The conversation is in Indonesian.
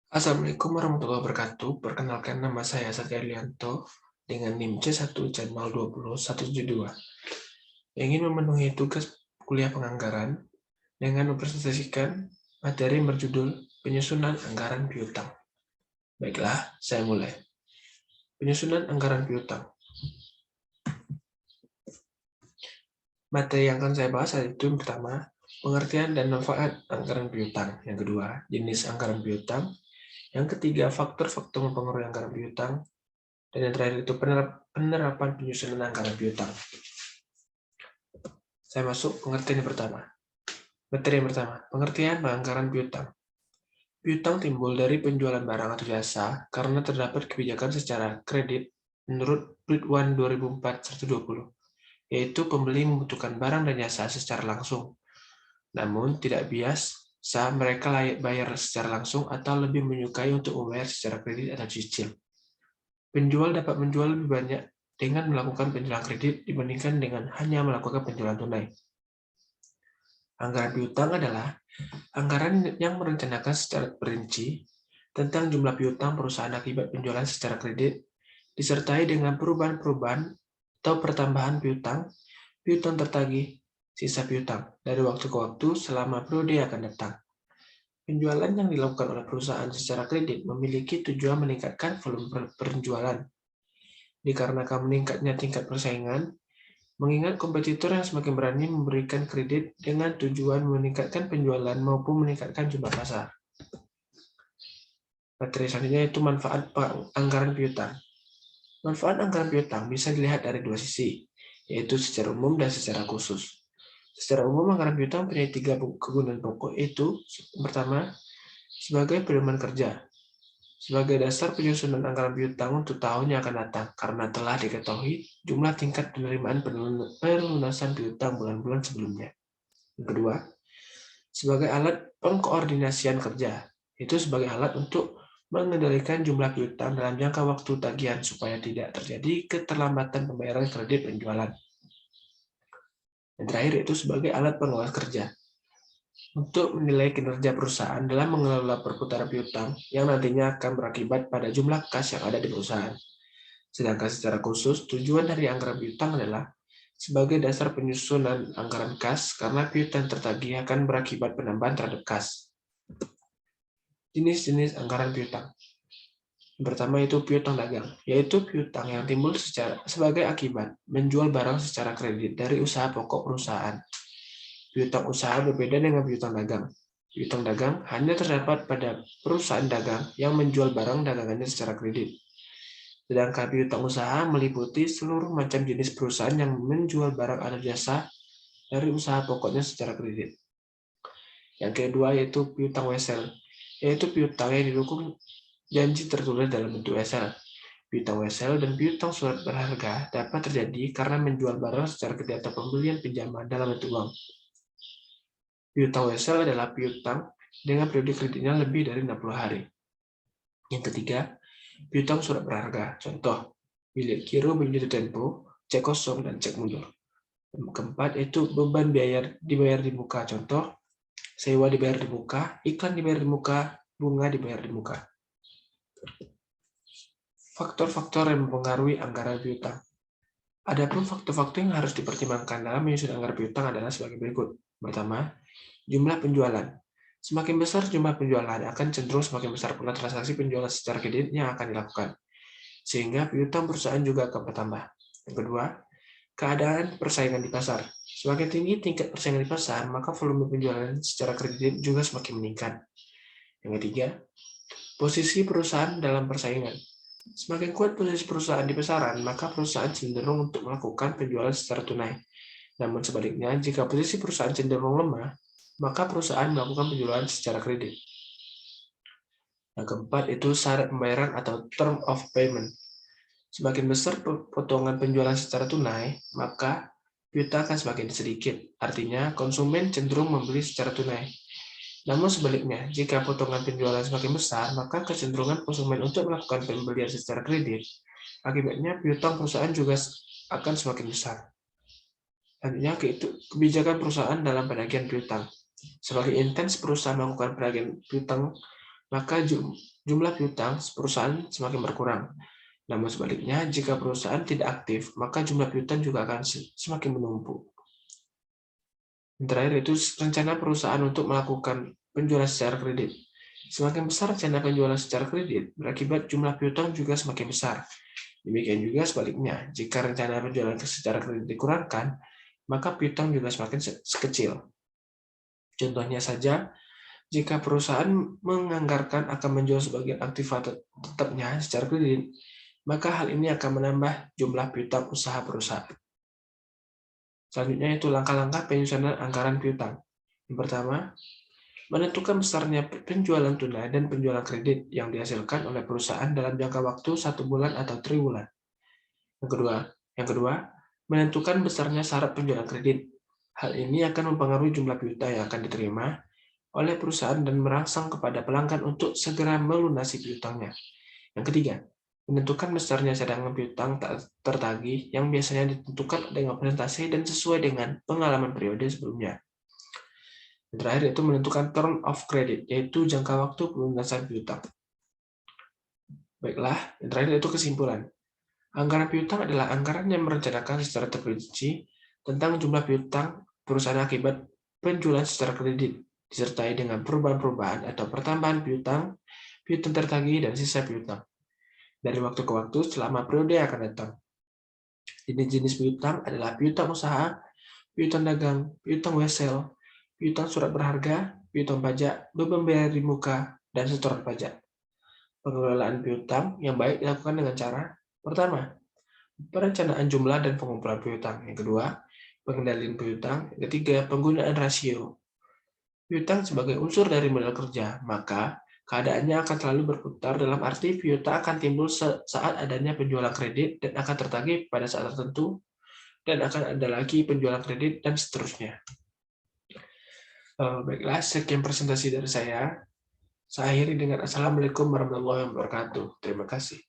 Assalamualaikum warahmatullahi wabarakatuh. Perkenalkan, nama saya Satya Lianto dengan NIM C1Jan020172 yang ingin memenuhi tugas kuliah penganggaran dengan mempresentasikan materi yang berjudul penyusunan anggaran piutang. Baiklah, saya mulai. Penyusunan anggaran piutang. Materi yang akan saya bahas itu yang pertama, pengertian dan manfaat anggaran piutang. Yang kedua, jenis anggaran piutang. Yang ketiga, faktor-faktor mempengaruhi anggaran piutang. Dan yang terakhir itu penerapan penyusunan anggaran piutang. Saya masuk pengertian yang pertama. Materi yang pertama, pengertian anggaran piutang. Piutang timbul dari penjualan barang atau jasa karena terdapat kebijakan secara kredit menurut Ridwan 2004-120, yaitu pembeli membutuhkan barang dan jasa secara langsung. Namun tidak biasa mereka layak bayar secara langsung atau lebih menyukai untuk membayar secara kredit atau cicil. Penjual dapat menjual lebih banyak dengan melakukan penjualan kredit dibandingkan dengan hanya melakukan penjualan tunai. Anggaran piutang adalah anggaran yang merencanakan secara perinci tentang jumlah piutang perusahaan akibat penjualan secara kredit, disertai dengan perubahan-perubahan atau pertambahan piutang, piutang tertagih, sisa piutang dari waktu ke waktu selama periode yang akan datang. Penjualan yang dilakukan oleh perusahaan secara kredit memiliki tujuan meningkatkan volume penjualan. Dikarenakan meningkatnya tingkat persaingan, mengingat kompetitor yang semakin berani memberikan kredit dengan tujuan meningkatkan penjualan maupun meningkatkan jumlah pasar. Materi selanjutnya yaitu manfaat anggaran piutang. Manfaat anggaran piutang bisa dilihat dari dua sisi, yaitu secara umum dan secara khusus. Secara umum, anggaran piutang punya tiga kegunaan pokok, yaitu yang pertama, sebagai pedoman kerja. Sebagai dasar penyusunan anggaran piutang untuk tahun yang akan datang, karena telah diketahui jumlah tingkat penerimaan pelunasan piutang bulan-bulan sebelumnya. Yang kedua, sebagai alat pengkoordinasian kerja, itu sebagai alat untuk mengendalikan jumlah piutang dalam jangka waktu tagihan supaya tidak terjadi keterlambatan pembayaran kredit penjualan. Yang terakhir itu sebagai alat pengawas kerja, untuk menilai kinerja perusahaan dalam mengelola perputaran piutang yang nantinya akan berakibat pada jumlah kas yang ada di perusahaan. Sedangkan secara khusus, tujuan dari anggaran piutang adalah sebagai dasar penyusunan anggaran kas karena piutang tertagih akan berakibat penambahan terhadap kas. Jenis-jenis anggaran piutang. Yang pertama itu piutang dagang, yaitu piutang yang timbul sebagai akibat menjual barang secara kredit dari usaha pokok perusahaan. Piutang usaha berbeda dengan piutang dagang. Piutang dagang hanya terdapat pada perusahaan dagang yang menjual barang dagangannya secara kredit. Sedangkan piutang usaha meliputi seluruh macam jenis perusahaan yang menjual barang atau jasa dari usaha pokoknya secara kredit. Yang kedua yaitu piutang wesel, yaitu piutang yang didukung janji tertulis dalam bentuk wesel. Piutang wesel dan piutang surat berharga dapat terjadi karena menjual barang secara kredit atau pembelian pinjaman dalam bentuk uang. Piutang wesel adalah piutang dengan periode kreditnya lebih dari 60 hari. Yang ketiga, piutang surat berharga. Contoh, bilet giro, bilet tempo, cek kosong, dan cek mundur. Yang keempat, itu beban dibayar di muka. Contoh, sewa dibayar di muka, iklan dibayar di muka, bunga dibayar di muka. Faktor-faktor yang mempengaruhi anggaran piutang. Adapun faktor-faktor yang harus dipertimbangkan dalam menyusun anggaran piutang adalah sebagai berikut. Pertama, jumlah penjualan. Semakin besar jumlah penjualan, akan cenderung semakin besar pula transaksi penjualan secara kredit yang akan dilakukan, sehingga piutang perusahaan juga akan bertambah. Yang kedua, keadaan persaingan di pasar. Semakin tinggi tingkat persaingan di pasar, maka volume penjualan secara kredit juga semakin meningkat. Yang ketiga, posisi perusahaan dalam persaingan. Semakin kuat posisi perusahaan di pasaran, maka perusahaan cenderung untuk melakukan penjualan secara tunai. Namun sebaliknya, jika posisi perusahaan cenderung lemah, maka perusahaan melakukan penjualan secara kredit. Yang keempat itu syarat pembayaran atau term of payment. Semakin besar potongan penjualan secara tunai, maka piutang akan semakin sedikit. Artinya, konsumen cenderung membeli secara tunai. Namun sebaliknya, jika potongan penjualan semakin besar, maka kecenderungan konsumen untuk melakukan pembelian secara kredit. Akibatnya, piutang perusahaan juga akan semakin besar. Selanjutnya, kebijakan perusahaan dalam penagihan piutang. Semakin intens perusahaan melakukan penagihan piutang, maka jumlah piutang perusahaan semakin berkurang. Namun sebaliknya, jika perusahaan tidak aktif, maka jumlah piutang juga akan semakin menumpuk. Yang terakhir itu rencana perusahaan untuk melakukan penjualan secara kredit. Semakin besar rencana penjualan secara kredit, berakibat jumlah piutang juga semakin besar. Demikian juga sebaliknya, jika rencana penjualan secara kredit dikurangkan, maka piutang juga semakin kecil. Contohnya saja, jika perusahaan menganggarkan akan menjual sebagian aktiva tetapnya secara kredit, maka hal ini akan menambah jumlah piutang usaha perusahaan. Selanjutnya itu langkah-langkah penyusunan anggaran piutang. Yang pertama, menentukan besarnya penjualan tunai dan penjualan kredit yang dihasilkan oleh perusahaan dalam jangka waktu 1 bulan atau triwulan. Yang kedua, menentukan besarnya syarat penjualan kredit. Hal ini akan mempengaruhi jumlah piutang yang akan diterima oleh perusahaan dan merangsang kepada pelanggan untuk segera melunasi piutangnya. Yang ketiga, menentukan besarnya cadangan piutang tak tertagih yang biasanya ditentukan dengan presentasi dan sesuai dengan pengalaman periode sebelumnya. Yang terakhir itu menentukan term of credit, yaitu jangka waktu pelunasan piutang. Baiklah, yang terakhir itu kesimpulan. Anggaran piutang adalah anggaran yang merencanakan secara terperinci tentang jumlah piutang perusahaan akibat penjualan secara kredit, disertai dengan perubahan-perubahan atau pertambahan piutang tertagih, dan sisa piutang dari waktu ke waktu selama periode yang akan datang. Jenis-jenis piutang adalah piutang usaha, piutang dagang, piutang wesel, piutang surat berharga, piutang pajak, beban bayar di muka, dan setoran pajak. Pengelolaan piutang yang baik dilakukan dengan cara: pertama, perencanaan jumlah dan pengumpulan piutang. Yang kedua, pengendalian piutang. Yang ketiga, penggunaan rasio piutang sebagai unsur dari modal kerja, maka keadaannya akan selalu berputar, dalam arti piutang akan timbul saat adanya penjualan kredit dan akan tertagih pada saat tertentu, dan akan ada lagi penjualan kredit, dan seterusnya. Baiklah, sekian presentasi dari saya. Saya akhiri dengan Assalamualaikum warahmatullahi wabarakatuh. Terima kasih.